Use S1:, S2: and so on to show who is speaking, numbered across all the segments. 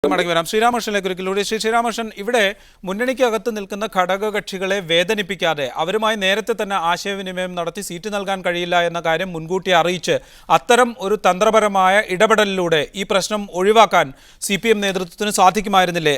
S1: മടങ്ങി വരാം. ശ്രീരാമകൃഷ്ണനിലേക്ക് ഒരിക്കലൂടെ. ശ്രീരാമകൃഷ്ണൻ, ഇവിടെ മുന്നണിക്കകത്ത് നിൽക്കുന്ന ഘടകകക്ഷികളെ വേദനിപ്പിക്കാതെ അവരുമായി നേരത്തെ തന്നെ ആശയവിനിമയം നടത്തി സീറ്റ് നൽകാൻ കഴിയില്ല എന്ന കാര്യം മുൻകൂട്ടി അറിയിച്ച് അത്തരം ഒരു തന്ത്രപരമായ ഇടപെടലിലൂടെ ഈ പ്രശ്നം ഒഴിവാക്കാൻ CPM നേതൃത്വത്തിന് സാധിക്കുമായിരുന്നില്ലേ?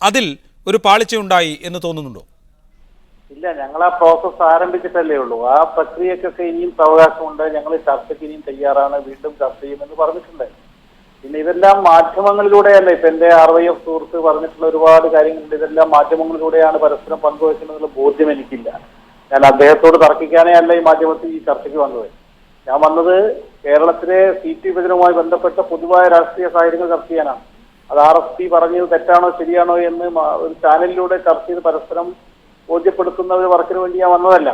S1: അതിൽ ഒരു പാളിച്ചയുണ്ടായി എന്ന് തോന്നുന്നുണ്ടോ?
S2: ഇല്ല, ഞങ്ങൾ ആ പ്രോസസ് ആരംഭിച്ചിട്ടല്ലേ ഉള്ളൂ. ആ പ്രക്രിയക്കൊക്കെ ഇനിയും അവകാശമുണ്ട്. ഞങ്ങൾ ചർച്ചയ്ക്ക് ഇനിയും തയ്യാറാണ്, വീണ്ടും ചർച്ച ചെയ്യുമെന്ന് പറഞ്ഞിട്ടുണ്ട്. പിന്നെ ഇതെല്ലാം മാധ്യമങ്ങളിലൂടെയല്ല. ഇപ്പൊ എന്റെ RYF സുഹൃത്ത് പറഞ്ഞിട്ടുള്ള ഒരുപാട് കാര്യങ്ങളുണ്ട്. ഇതെല്ലാം മാധ്യമങ്ങളിലൂടെയാണ് പരസ്പരം പങ്കുവയ്ക്കുന്നതിനുള്ള ബോധ്യം എനിക്കില്ല. ഞാൻ അദ്ദേഹത്തോട് തർക്കിക്കാനേ അല്ല ഈ മാധ്യമത്തിൽ ഈ ചർച്ചയ്ക്ക് വന്നത്. ഞാൻ വന്നത് കേരളത്തിലെ സീറ്റ് വിഭജനവുമായി ബന്ധപ്പെട്ട പൊതുവായ രാഷ്ട്രീയ സാഹചര്യങ്ങൾ ചർച്ച ചെയ്യാനാണ്. അത് RSP പറഞ്ഞത് തെറ്റാണോ ശരിയാണോ എന്ന് ഒരു ചാനലിലൂടെ ചർച്ച ചെയ്ത് പരസ്പരം ബോധ്യപ്പെടുത്തുന്ന ഒരു വർക്കിന് വേണ്ടി ഞാൻ വന്നതല്ല.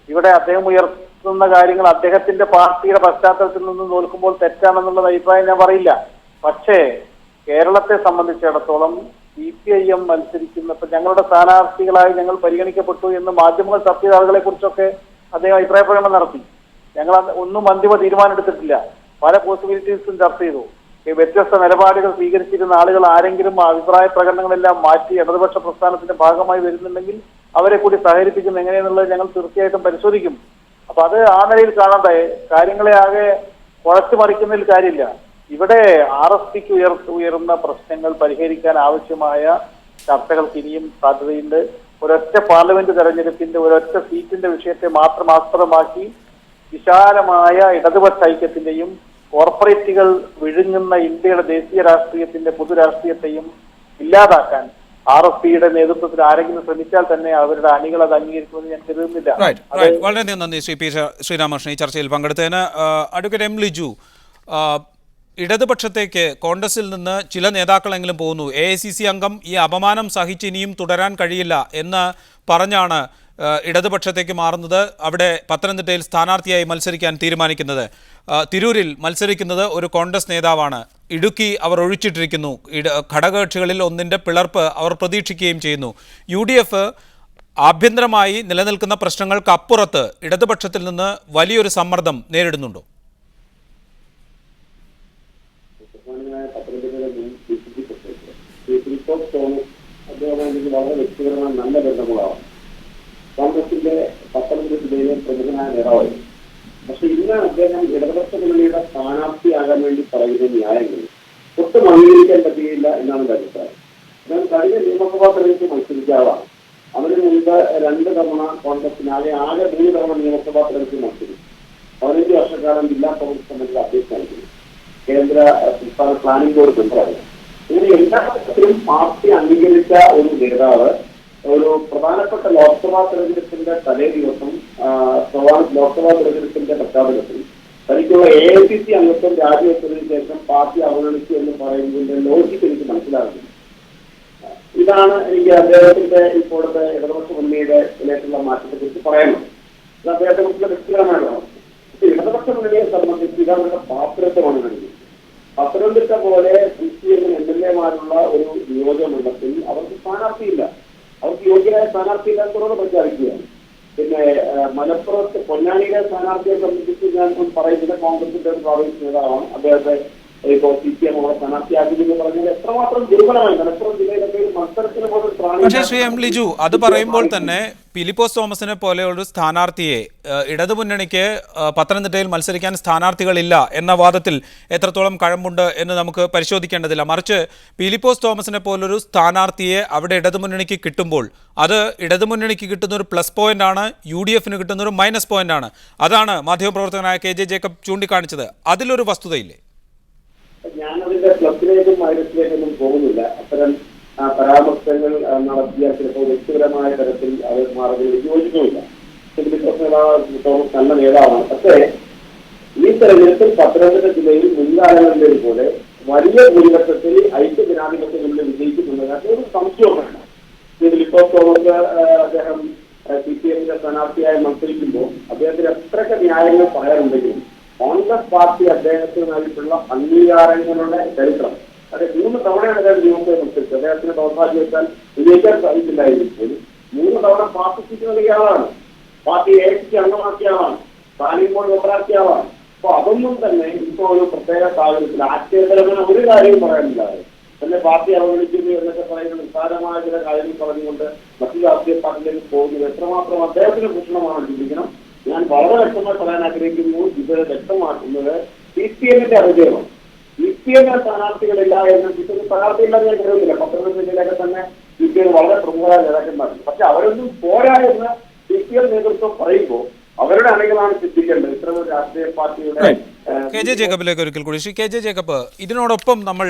S2: ഇവിടെ അദ്ദേഹം ഉയർത്തുന്ന കാര്യങ്ങൾ അദ്ദേഹത്തിന്റെ പാർട്ടിയുടെ പശ്ചാത്തലത്തിൽ നിന്ന് നോക്കുമ്പോൾ തെറ്റാണെന്നുള്ള അഭിപ്രായം ഞാൻ പറയില്ല. പക്ഷേ കേരളത്തെ സംബന്ധിച്ചിടത്തോളം CPIM മത്സരിക്കുന്ന ഇപ്പൊ ഞങ്ങളുടെ സ്ഥാനാർത്ഥികളായി ഞങ്ങൾ പരിഗണിക്കപ്പെട്ടു എന്ന് മാധ്യമങ്ങൾ ചർച്ച ചെയ്ത ആളുകളെ കുറിച്ചൊക്കെ അദ്ദേഹം അഭിപ്രായ പ്രകടനം നടത്തി. ഞങ്ങൾ ഒന്നും അന്തിമ തീരുമാനം എടുത്തിട്ടില്ല. പല പോസിബിലിറ്റീസും ചർച്ച ചെയ്തു. വ്യത്യസ്ത നിലപാടുകൾ സ്വീകരിച്ചിരുന്ന ആളുകൾ ആരെങ്കിലും അഭിപ്രായ പ്രകടനങ്ങളെല്ലാം മാറ്റി ഇടതുപക്ഷ പ്രസ്ഥാനത്തിന്റെ ഭാഗമായി വരുന്നുണ്ടെങ്കിൽ അവരെ കൂടി സഹകരിപ്പിക്കുന്നത് എങ്ങനെയെന്നുള്ളത് ഞങ്ങൾ തീർച്ചയായിട്ടും പരിശോധിക്കും. അപ്പൊ അത് ആ നിലയിൽ കാണാതെ കാര്യങ്ങളെ ആകെ കുഴച്ചു മറിക്കുന്നതിൽ കാര്യമില്ല. ഇവിടെ RSPക്ക് ഉയർന്ന പ്രശ്നങ്ങൾ പരിഹരിക്കാൻ ആവശ്യമായ ചർച്ചകൾക്ക് ഇനിയും സാധ്യതയുണ്ട്. ഒരൊറ്റ പാർലമെന്റ് തെരഞ്ഞെടുപ്പിന്റെ ഒരൊറ്റ സീറ്റിന്റെ വിഷയത്തെ മാത്രം ആസ്പദമാക്കി വിശാലമായ ഇടതുപക്ഷ ഐക്യത്തിന്റെയും കോർപ്പറേറ്റുകൾ വിഴുങ്ങുന്ന ഇന്ത്യയുടെ ദേശീയ രാഷ്ട്രീയത്തിന്റെ പൊതുരാഷ്ട്രീയത്തെയും ഇല്ലാതാക്കാൻ RSPയുടെ നേതൃത്വത്തിൽ ആരെങ്കിലും ശ്രമിച്ചാൽ തന്നെ അവരുടെ അണികൾ അത് അംഗീകരിക്കുമെന്ന് ഞാൻ കരുതുന്നില്ല.
S1: വളരെയധികം നന്ദി ശ്രീരാമകൃഷ്ണൻ ഈ ചർച്ചയിൽ പങ്കെടുത്തതിന്. Advocate M. ലിജു, ഇടതുപക്ഷത്തേക്ക് കോൺഗ്രസിൽ നിന്ന് ചില നേതാക്കളെങ്കിലും പോകുന്നു. AICC അംഗം ഈ അപമാനം സഹിച്ച് ഇനിയും തുടരാൻ കഴിയില്ല എന്ന് പറഞ്ഞാണ് ഇടതുപക്ഷത്തേക്ക് മാറുന്നത്. അവിടെ പത്തനംതിട്ടയിൽ സ്ഥാനാർത്ഥിയായി മത്സരിക്കാൻ തീരുമാനിക്കുന്നത്. തിരൂരിൽ മത്സരിക്കുന്നത് ഒരു കോൺഗ്രസ് നേതാവാണ്. ഇടുക്കി അവർ ഒഴിച്ചിട്ടിരിക്കുന്നു. ഘടകകക്ഷികളിൽ ഒന്നിൻ്റെ പിളർപ്പ് അവർ പ്രതീക്ഷിക്കുകയും ചെയ്യുന്നു. UDF ആഭ്യന്തരമായി നിലനിൽക്കുന്ന പ്രശ്നങ്ങൾക്ക് അപ്പുറത്ത് ഇടതുപക്ഷത്തിൽ നിന്ന് വലിയൊരു സമ്മർദ്ദം നേരിടുന്നുണ്ടോ?
S3: വളരെ വ്യക്തിപരമായ നല്ല ബന്ധങ്ങളാണ്. കോൺഗ്രസിന്റെ പത്തനംതിട്ട ജില്ലയിലെ പ്രമുഖനായ നേതാവായിരുന്നു. പക്ഷെ ഇന്ന് അദ്ദേഹം ഇടതുപക്ഷ മുന്നണിയുടെ സ്ഥാനാർത്ഥിയാകാൻ വേണ്ടി പറയുന്ന ന്യായങ്ങൾ ഒട്ടും അംഗീകരിക്കാൻ പറ്റുകയില്ല എന്നാണ് എന്റെ അഭിപ്രായം. അദ്ദേഹം കഴിഞ്ഞ നിയമസഭാ തെരഞ്ഞെടുപ്പ് മത്സരിക്കാവാണ്. അതിന് മുൻപ് 2 തവണ കോൺഗ്രസിനാകെ 3 തവണ നിയമസഭാ തെരഞ്ഞെടുപ്പ് മത്സരിച്ചു. 15 വർഷക്കാലം ജില്ലാ കോൺഗ്രസ് കമ്മിറ്റിയുടെ അധ്യക്ഷനായിരുന്നു. കേന്ദ്ര സംസ്ഥാന പ്ലാനിംഗ് ബോർഡ് മെമ്പറായിരുന്നു. ഇങ്ങനെ എല്ലാ തരത്തിലും പാർട്ടി അംഗീകരിച്ച ഒരു നേതാവ് ഒരു പ്രധാനപ്പെട്ട ലോക്സഭാ തെരഞ്ഞെടുപ്പിന്റെ തലേ ദിവസം ലോക്സഭാ തെരഞ്ഞെടുപ്പിന്റെ പ്രഖ്യാപനത്തിൽ തനിക്കുള്ള AICC അംഗത്വം രാജിവെച്ചതിന് ശേഷം പാർട്ടി അവഗണിച്ചു എന്ന് പറയുന്നതിന്റെ ലോജിക്ക് എനിക്ക് മനസ്സിലാകുന്നു. ഇതാണ് എനിക്ക് അദ്ദേഹത്തിന്റെ ഇപ്പോഴത്തെ ഇടതുപക്ഷ മുന്നണിയുടെ ഇതിലേക്കുള്ള മാറ്റത്തെ കുറിച്ച് പറയാനുള്ളത്. ഇത് അദ്ദേഹത്തെ കുറിച്ചുള്ള വ്യക്തിപരമായിട്ടാണ്. ഇടതുപക്ഷ മുന്നണിയെ സംബന്ധിച്ച് ഇതവരുടെ പാത്രത്വമാണ് നൽകിയത്. പത്തനംതിട്ട പോലെ CPM MLA-മാരുള്ള ഒരു നിയോജകമണ്ഡലത്തിൽ അവർക്ക് സ്ഥാനാർത്ഥിയില്ല. അവർക്ക് യോഗ്യരായ സ്ഥാനാർത്ഥിയില്ലാത്തവരോട് പ്രഖ്യാപിക്കുകയാണ്. പിന്നെ മലപ്പുറത്ത് പൊന്നാനിയിലെ സ്ഥാനാർത്ഥിയെ സംബന്ധിച്ച് ഞാൻ പറയുന്നത് കോൺഗ്രസിന്റെ ഒരു പ്രാദേശിക നേതാവാണ്. അദ്ദേഹത്തെ ഇപ്പോൾ CPM അവിടെ സ്ഥാനാർത്ഥിയാക്കിയെന്ന് പറഞ്ഞാൽ എത്രമാത്രം ദുർബലമായി മലപ്പുറം ജില്ലയിലൊക്കെ ഒരു മത്സരത്തിന് പോലും
S1: പക്ഷേ ശ്രീ M. ലിജു, അത് പറയുമ്പോൾ തന്നെ ഫിലിപ്പോസ് തോമസിനെ പോലെയുള്ള സ്ഥാനാർത്ഥിയെ ഇടതുമുന്നണിക്ക് പത്തനംതിട്ടയിൽ മത്സരിക്കാൻ സ്ഥാനാർത്ഥികളില്ല എന്ന വാദത്തിൽ എത്രത്തോളം കഴമ്പുണ്ട് എന്ന് നമുക്ക് പരിശോധിക്കേണ്ടതില്ല. മറിച്ച് ഫിലിപ്പോസ് തോമസിനെ പോലൊരു സ്ഥാനാർത്ഥിയെ അവിടെ ഇടതുമുന്നണിക്ക് കിട്ടുമ്പോൾ അത് ഇടതുമുന്നണിക്ക് കിട്ടുന്ന ഒരു പ്ലസ് പോയിന്റ് ആണ്, UDFന് കിട്ടുന്ന ഒരു മൈനസ് പോയിന്റ് ആണ്. അതാണ് മാധ്യമപ്രവർത്തകനായ KJ ജേക്കബ് ചൂണ്ടിക്കാണിച്ചത്. അതിലൊരു വസ്തുതയില്ലേ?
S3: ഞാനതിന്റെ പ്ലസിലേക്കും മൈനസിലേക്കൊന്നും പോകുന്നില്ല. അത്തരം പരാമർശങ്ങൾ നടത്തിയ ചിലപ്പോൾ വ്യക്തിപരമായ തരത്തിൽ അത് മാറുന്നതിൽ യോജിക്കുന്നില്ല. തോമസ് നല്ല നേതാവാണ്. പക്ഷേ ഈ തെരഞ്ഞെടുപ്പിൽ പത്തനംതിട്ട ജില്ലയിൽ മുൻകാലങ്ങളിലെ പോലെ വലിയ ഭൂരിപക്ഷത്തിൽ ഐക്യ ജനാധിപത്യങ്ങളിൽ വിജയിക്കുന്നുണ്ട്. അതൊരു സംശയവും വേണ്ട. ഫിലിപ്പോസ് തോമസ് അദ്ദേഹം CPMന്റെ സ്ഥാനാർത്ഥിയായി മത്സരിക്കുമ്പോൾ അദ്ദേഹത്തിന് എത്രയൊക്കെ ന്യായങ്ങൾ പറയാനുണ്ടെങ്കിലും കോൺഗ്രസ് പാർട്ടി അദ്ദേഹത്തിനായിട്ടുള്ള അംഗീകാരങ്ങളുടെ ചരിത്രം അതെ 3 തവണയാണ് അദ്ദേഹം നിയമസഭയെ മത്സരിച്ചത്. അദ്ദേഹത്തിന് ദൗർഭാഗ്യവശാൽ വിജയിക്കാൻ സാധിച്ചില്ലായിരുന്നു പോലും 3 തവണ പാർട്ടി സീറ്റ് നൽകിയ ആളാണ്. പാർട്ടി AICC അംഗമാക്കിയ ആളാണ്. പ്ലാനിംഗ് ബോർഡ് മെമ്പറാക്കിയ ആളാണ്. അപ്പൊ അതൊന്നും തന്നെ ഇപ്പോൾ ഒരു പ്രത്യേക സാഹചര്യത്തിൽ ആശയപരമായ ഒരു കാര്യവും പറയാനില്ലാതെ തന്നെ പാർട്ടി അവഗണിക്കുന്നു എന്നൊക്കെ പറയുന്ന നിസ്സാരമായ ചില കാര്യങ്ങൾ പറഞ്ഞുകൊണ്ട് മറ്റു രാഷ്ട്രീയ പാർട്ടിയിലേക്ക് പോകുന്നത് എത്രമാത്രം അദ്ദേഹത്തിന് ഭൂഷണമാണ് ചിന്തിക്കണം. ഞാൻ വളരെ വ്യക്തമായി പറയാൻ ആഗ്രഹിക്കുന്നു, ഇത് വ്യക്തമാക്കുന്നത് CPM-ന്റെ അവിജയമാണ്. CPM സ്ഥാനാർത്ഥികളില്ല എന്ന് സ്ഥാനാർത്ഥിയില്ലെന്ന് ഞാൻ കരുതുന്നില്ല. പത്തനംതിട്ട ജില്ലയിലൊക്കെ തന്നെ CPM വളരെ പ്രമുഖരായ നേതാക്കന്മാരുണ്ട്. പക്ഷെ അവരൊന്നും പോരാ എന്ന് CPM നേതൃത്വം പറയുമ്പോൾ അവരുടെ അണികളാണ് ചിന്തിക്കേണ്ടത്. ഇത്തരം ഒരു രാഷ്ട്രീയ പാർട്ടിയുടെ
S1: KJ ജേക്കബിലേക്ക് ഒരിക്കൽ കൂടി. ശ്രീ KJ ജേക്കബ്, ഇതിനോടൊപ്പം നമ്മൾ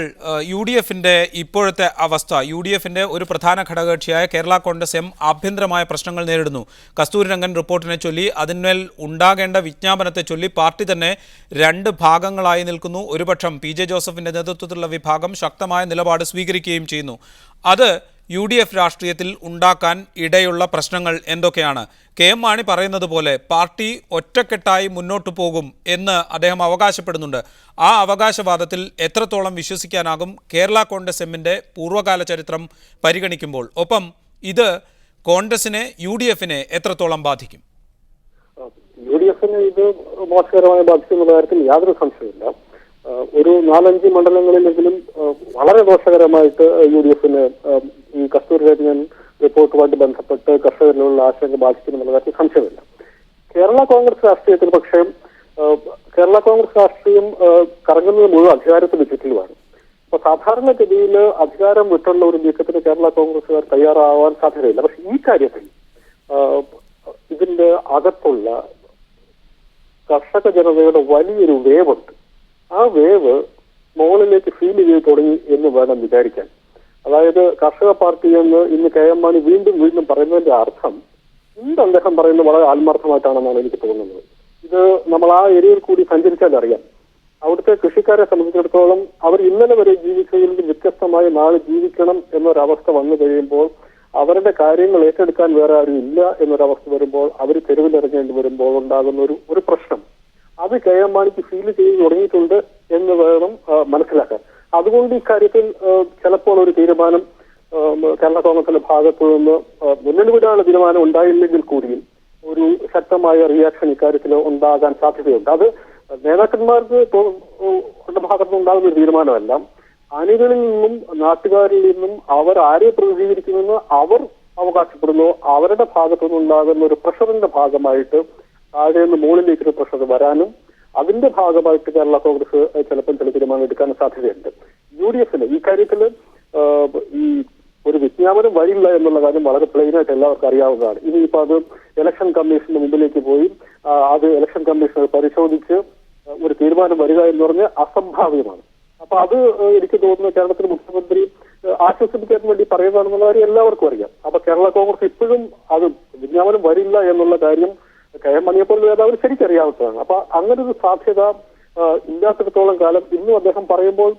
S1: UDF-ന്റെ ഇപ്പോഴത്തെ അവസ്ഥ, UDF-ന്റെ ഒരു പ്രധാന ഘടകകക്ഷിയായ കേരള കോൺഗ്രസ് എം ആഭ്യന്തരമായ പ്രശ്നങ്ങൾ നേരിടുന്നു. കസ്തൂരിരംഗൻ റിപ്പോർട്ടിനെ ചൊല്ലി അതിന്മേൽ ഉണ്ടാകേണ്ട വിജ്ഞാപനത്തെ ചൊല്ലി പാർട്ടി തന്നെ രണ്ട് ഭാഗങ്ങളായി നിൽക്കുന്നു. ഒരുപക്ഷം PJ ജോസഫിന്റെ നേതൃത്വത്തിലുള്ള വിഭാഗം ശക്തമായ നിലപാട് സ്വീകരിക്കുകയും ചെയ്യുന്നു. അത് UDF രാഷ്ട്രീയത്തിൽ ഉണ്ടാക്കാൻ ഇടയുള്ള പ്രശ്നങ്ങൾ എന്തൊക്കെയാണ്? KM മാണി പറയുന്നത് പോലെ പാർട്ടി ഒറ്റക്കെട്ടായി മുന്നോട്ടു പോകും എന്ന് അദ്ദേഹം അവകാശപ്പെടുന്നുണ്ട്. ആ അവകാശവാദത്തിൽ എത്രത്തോളം വിശ്വസിക്കാനാകും കേരള കോൺഗ്രസ് എമ്മിൻ്റെ പൂർവ്വകാല ചരിത്രം പരിഗണിക്കുമ്പോൾ? ഒപ്പം ഇത് കോൺഗ്രസിനെ UDF-നെ എത്രത്തോളം ബാധിക്കും?
S4: UDF-നെ ഇത് മോശകരമായി ബാധിക്കുന്ന കാര്യത്തിൽ യാതൊരു സംശയമില്ല. ഒരു 4-5 മണ്ഡലങ്ങളിലെങ്കിലും വളരെ ദോഷകരമായിട്ട് UDF-ന് ഈ കസ്തൂരിരംഗൻ റിപ്പോർട്ടുമായിട്ട് ബന്ധപ്പെട്ട് കർഷകരിലുള്ള ആശങ്ക ബാധിക്കുമെന്നുള്ള കാര്യത്തിൽ സംശയമില്ല. കേരള കോൺഗ്രസ് രാഷ്ട്രീയത്തിൽ പക്ഷേ കേരള കോൺഗ്രസ് രാഷ്ട്രീയം കറങ്ങുന്നത് മുഴുവൻ അധികാരത്തിന്റെ ചുറ്റിലുമാണ്. അപ്പൊ സാധാരണഗതിയിൽ അധികാരം വിട്ടുള്ള ഒരു നീക്കത്തിന് കേരള കോൺഗ്രസുകാർ തയ്യാറാവാൻ സാധ്യതയില്ല. പക്ഷെ ഈ കാര്യത്തിൽ ഇതിന്റെ അകത്തുള്ള കർഷക ജനതയുടെ വലിയൊരു വേവുണ്ട്. ആ വേവ് മുകളിലേക്ക് ഫീൽ ചെയ്ത് തുടങ്ങി എന്ന് വേണം വിചാരിക്കാൻ. അതായത് കർഷക പാർട്ടി എന്ന് ഇന്ന് KM മാണി വീണ്ടും വീണ്ടും പറയുന്നതിന്റെ അർത്ഥം ഇന്ന് അദ്ദേഹം പറയുന്നത് വളരെ ആത്മാർത്ഥമായിട്ടാണെന്നാണ് എനിക്ക് തോന്നുന്നത്. ഇത് നമ്മൾ ആ ഏരിയയിൽ കൂടി സഞ്ചരിച്ചാൽ അറിയാം. അവിടുത്തെ കൃഷിക്കാരെ സംബന്ധിച്ചിടത്തോളം അവർ ഇന്നലെ വരെ ജീവിച്ചതിൽ നിന്ന് വ്യത്യസ്തമായി നാളെ ജീവിക്കണം എന്നൊരവസ്ഥ വന്നു കഴിയുമ്പോൾ, അവരുടെ കാര്യങ്ങൾ ഏറ്റെടുക്കാൻ വേറെ ആരും ഇല്ല എന്നൊരവസ്ഥ വരുമ്പോൾ, അവർ തെരുവിലിറങ്ങേണ്ടി വരുമ്പോൾ ഉണ്ടാകുന്ന ഒരു പ്രശ്നം, അത് KM മാണിക്ക് ഫീൽ ചെയ്ത് തുടങ്ങിയിട്ടുണ്ട് എന്ന് വേണം മനസ്സിലാക്കാൻ. അതുകൊണ്ട് ഇക്കാര്യത്തിൽ ചിലപ്പോൾ ഒരു തീരുമാനം കേരള കോൺഗ്രസിന്റെ ഭാഗത്തു നിന്ന് മുന്നണി വിടാനുള്ള തീരുമാനം ഉണ്ടായില്ലെങ്കിൽ കൂടിയും ഒരു ശക്തമായ റിയാക്ഷൻ ഇക്കാര്യത്തിൽ ഉണ്ടാകാൻ സാധ്യതയുണ്ട്. അത് നേതാക്കന്മാർക്ക് ഭാഗത്തുനിന്ന് ഉണ്ടാകുന്ന ഒരു തീരുമാനമല്ല. അണികളിൽ നിന്നും നാട്ടുകാരിൽ നിന്നും അവർ ആരെ പ്രതിനിധീകരിക്കുമെന്ന് അവർ അവകാശപ്പെടുന്നു, അവരുടെ ഭാഗത്തു നിന്നുണ്ടാകുന്ന ഒരു പ്രഷറിന്റെ ഭാഗമായിട്ട് താഴെ നിന്ന് മുകളിലേക്ക് ഒരു പ്രഷർ വരാനും അതിന്റെ ഭാഗമായിട്ട് കേരള കോൺഗ്രസ് ചിലപ്പോൾ ചില തീരുമാനം എടുക്കാനും സാധ്യതയുണ്ട്. UDF-ന് ഈ കാര്യത്തിൽ ഈ ഒരു വിജ്ഞാപനം വരില്ല എന്നുള്ള കാര്യം വളരെ പ്ലെയിനായിട്ട് എല്ലാവർക്കും അറിയാവുന്നതാണ്. ഇനിയിപ്പോൾ അത് ഇലക്ഷൻ കമ്മീഷന്റെ മുമ്പിലേക്ക് പോയി അത് ഇലക്ഷൻ കമ്മീഷണർ പരിശോധിച്ച് ഒരു തീരുമാനം വരിക എന്ന് പറഞ്ഞ് അസംഭാവ്യമാണ്. അപ്പൊ അത് എനിക്ക് തോന്നുന്നു കേരളത്തിലെ മുഖ്യമന്ത്രി ആശ്വസിപ്പിക്കാൻ വേണ്ടി പറയുന്നതാണെന്നുള്ള കാര്യം എല്ലാവർക്കും അറിയാം. അപ്പൊ കേരള കോൺഗ്രസ് ഇപ്പോഴും അത് വിജ്ഞാപനം വരില്ല എന്നുള്ള കാര്യം KM മാണിയെ പോലെ നേതാവ് ശരിക്കറിയാവുന്നതാണ്. അപ്പൊ അങ്ങനെ ഒരു സാധ്യത ഇല്ലാത്തിടത്തോളം കാലം ഇന്നും അദ്ദേഹം പറയുമ്പോൾ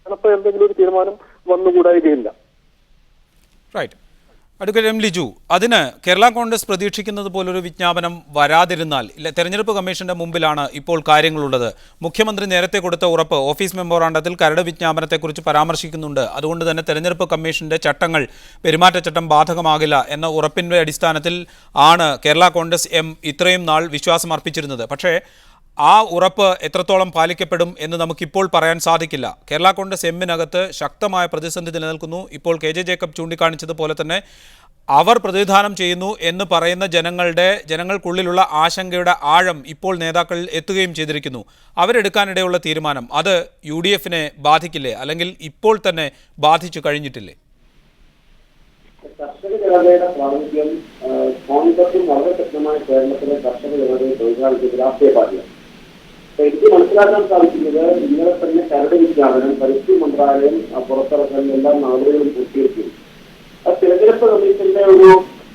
S4: ചിലപ്പോൾ എന്തെങ്കിലും ഒരു തീരുമാനം വന്നുകൂടായികയില്ല.
S1: റൈറ്റ്. Advocate M. ലിജു, അതിന് കേരള കോൺഗ്രസ് പ്രതീക്ഷിക്കുന്നത് പോലൊരു വിജ്ഞാപനം വരാതിരുന്നാൽ, തെരഞ്ഞെടുപ്പ് കമ്മീഷന്റെ മുമ്പിലാണ് ഇപ്പോൾ കാര്യങ്ങളുള്ളത്. മുഖ്യമന്ത്രി നേരത്തെ കൊടുത്ത ഉറപ്പ് ഓഫീസ് മെമ്മോറാണ്ടത്തിൽ കരട് വിജ്ഞാപനത്തെക്കുറിച്ച് പരാമർശിക്കുന്നുണ്ട്. അതുകൊണ്ട് തന്നെ തെരഞ്ഞെടുപ്പ് കമ്മീഷന്റെ ചട്ടങ്ങൾ, പെരുമാറ്റച്ചട്ടം ബാധകമാകില്ല എന്ന ഉറപ്പിന്റെ അടിസ്ഥാനത്തിൽ ആണ് കേരള കോൺഗ്രസ് എം ഇത്രയും നാൾ വിശ്വാസം അർപ്പിച്ചിരുന്നത്. പക്ഷേ ആ ഉറപ്പ് എത്രത്തോളം പാലിക്കപ്പെടും എന്ന് നമുക്കിപ്പോൾ പറയാൻ സാധിക്കില്ല. കേരള കോൺഗ്രസ് എമ്മിനകത്ത് ശക്തമായ പ്രതിസന്ധി നിലനിൽക്കുന്നു. ഇപ്പോൾ KJ ജേക്കബ് ചൂണ്ടിക്കാണിച്ചതുപോലെ തന്നെ അവർ പ്രതിനിധാനം ചെയ്യുന്നു എന്ന് പറയുന്ന ജനങ്ങൾക്കുള്ളിലുള്ള ആശങ്കയുടെ ആഴം ഇപ്പോൾ നേതാക്കളിൽ എത്തുകയും ചെയ്തിരിക്കുന്നു. അവരെടുക്കാനിടയുള്ള തീരുമാനം അത് UDF-നെ ബാധിക്കില്ലേ? അല്ലെങ്കിൽ ഇപ്പോൾ തന്നെ ബാധിച്ചു കഴിഞ്ഞിട്ടില്ലേ?
S3: കർഷക ജനതയുടെ പ്രാതിനിധ്യം കോൺഗ്രസും വളരെ ശക്തമായ കേരളത്തിലെ കർഷക ജനതയെ തൊഴിലാളികൾ രാഷ്ട്രീയ പാർട്ടിയാണ്. എനിക്ക് മനസ്സിലാക്കാൻ സാധിക്കുന്നത് ഇന്നലെ തന്നെ കരട് വിജ്ഞാപനം പരിസ്ഥിതി മന്ത്രാലയം പുറത്തിറക്കാൻ എല്ലാ നടപടികളും പൂർത്തീകരിക്കുന്നു. അത് തിരഞ്ഞെടുപ്പ് കമ്മീഷന്റെ ഒരു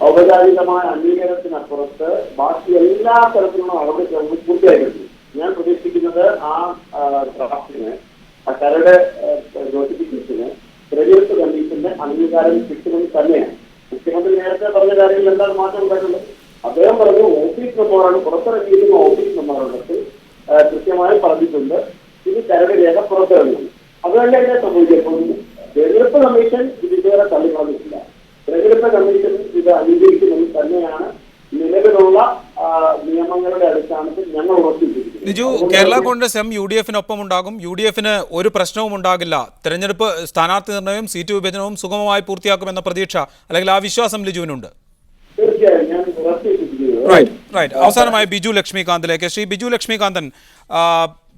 S3: ഔപചാരികമായ അംഗീകാരത്തിനപ്പുറത്ത് ബാക്കി എല്ലാ തരത്തിലുള്ള നടപടികളും പൂർത്തിയായിട്ടുണ്ട്. ഞാൻ പ്രതീക്ഷിക്കുന്നത് ആ ഡ്രാഫ്റ്റിന്, ആ കരട് നോട്ടിഫിക്കേഷന് തെരഞ്ഞെടുപ്പ് കമ്മീഷന്റെ അംഗീകാരം കിട്ടുമെന്ന് തന്നെയാണ്. മുഖ്യമന്ത്രി നേരത്തെ പറഞ്ഞ കാര്യങ്ങളിൽ എന്താണ് മാറ്റം ഉണ്ടായിട്ടുള്ളത്? അദ്ദേഹം പറഞ്ഞു ഓഫീസ് മെമ്മോറാണ് പുറത്തിറക്കിയിരിക്കുന്ന ഓഫീസ് മെമ്മോറാണ്ടത്തിൽ കൃത്യമായി പറഞ്ഞിട്ടുണ്ട് ഇത് കരട് രേഖ പുറത്തിറങ്ങുന്നു. അതുകൊണ്ട് തന്നെ സംഭവിച്ചപ്പോൾ തെരഞ്ഞെടുപ്പ് കമ്മീഷൻ ഇത് ഇതുവരെ തള്ളിക്കളഞ്ഞിട്ടില്ല. തെരഞ്ഞെടുപ്പ് കമ്മീഷൻ ഇത് അംഗീകരിക്കുമെന്ന് തന്നെയാണ് നിലവിലുള്ള നിയമങ്ങളുടെ അടിസ്ഥാനത്തിൽ ഞങ്ങൾ ഉറപ്പിച്ചിരിക്കുന്നത്.
S1: ലിജു, കേരള കോൺഗ്രസ് എം UDF-നൊപ്പം ഉണ്ടാകും. UDF-ന് ഒരു പ്രശ്നവും ഉണ്ടാകില്ല. തെരഞ്ഞെടുപ്പ് സ്ഥാനാർത്ഥി നിർണയവും സീറ്റ് വിഭജനവും സുഗമമായി പൂർത്തിയാക്കുമെന്ന പ്രതീക്ഷ അല്ലെങ്കിൽ ആ വിശ്വാസം ലിജുവിനുണ്ട്.
S3: തീർച്ചയായും ഞാൻ ഉറപ്പിച്ചിരിക്കുന്നത്
S1: റൈറ്റ്. അവസാനമായി ബിജു ലക്ഷ്മികാന്തിലേക്ക്. ശ്രീ ബിജു ലക്ഷ്മികാന്തൻ,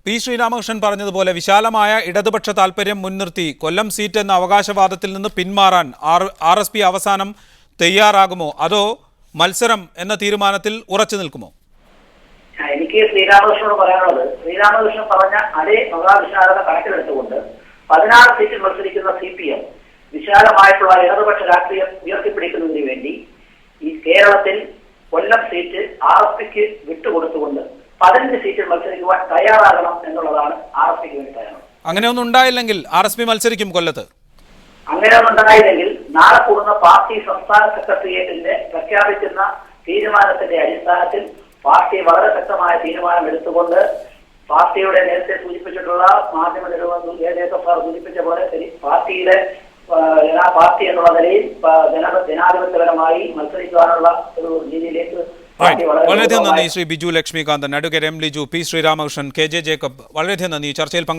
S1: പി ശ്രീരാമകൃഷ്ണൻ പറഞ്ഞതുപോലെ വിശാലമായ ഇടതുപക്ഷ താല്പര്യം മുൻനിർത്തി കൊല്ലം സീറ്റ് എന്ന അവകാശവാദത്തിൽ നിന്ന് പിന്മാറാൻ RSP അവസാനം തയ്യാറാകുമോ, അതോ മത്സരം എന്ന തീരുമാനത്തിൽ ഉറച്ചു നിൽക്കുമോ?
S5: എനിക്ക് ശ്രീരാമകൃഷ്ണനോട് പറയാനുള്ളത്, ശ്രീരാമകൃഷ്ണൻ പറഞ്ഞ അതേ മഹാവിശാലത കണക്കിലെടുത്തുകൊണ്ട് 16 സീറ്റിൽ മത്സരിക്കുന്ന CPM വിശാലമായിട്ടുള്ള ഇടതുപക്ഷ രാഷ്ട്രീയം ഉയർത്തിപ്പിടിക്കുന്നതിന് വേണ്ടി ഈ കേരളത്തിൽ കൊല്ലം സീറ്റ് RSPക്ക് വിട്ടുകൊടുത്തുകൊണ്ട് 15 സീറ്റിൽ മത്സരിക്കുവാൻ തയ്യാറാകണം എന്നുള്ളതാണ് RSPക്ക് വേണ്ടി പറയാനുള്ളത്.
S1: അങ്ങനെയൊന്നും ഉണ്ടായില്ലെങ്കിൽ RSP മത്സരിക്കും കൊല്ലത്ത്.
S5: അങ്ങനെയൊന്നും ഉണ്ടായില്ലെങ്കിൽ നാളെ കൂടുന്ന പാർട്ടി സംസ്ഥാന സെക്രട്ടേറിയറ്റിന്റെ പ്രഖ്യാപിക്കുന്ന തീരുമാനത്തിന്റെ അടിസ്ഥാനത്തിൽ പാർട്ടി വളരെ ശക്തമായ തീരുമാനം എടുത്തുകൊണ്ട് പാർട്ടിയുടെ നേരത്തെ സൂചിപ്പിച്ചിട്ടുള്ള മാധ്യമ നേതാക്കൾ സൂചിപ്പിച്ച പോലെ പാർട്ടിയിലെ പാർട്ടി എന്നുള്ള നിലയിൽ ജനാധിപത്യപരമായി മത്സരിക്കാനുള്ള ഒരു രീതിയിലേക്ക്
S1: വളരെയധികം നന്ദി Shri Biju Lakshmikanthan, advocate M Liju, P Sreeramakrishnan, KJ Jacob. വളരെയധികം നന്ദി ചർച്ചയിൽ പങ്കെടുത്തു.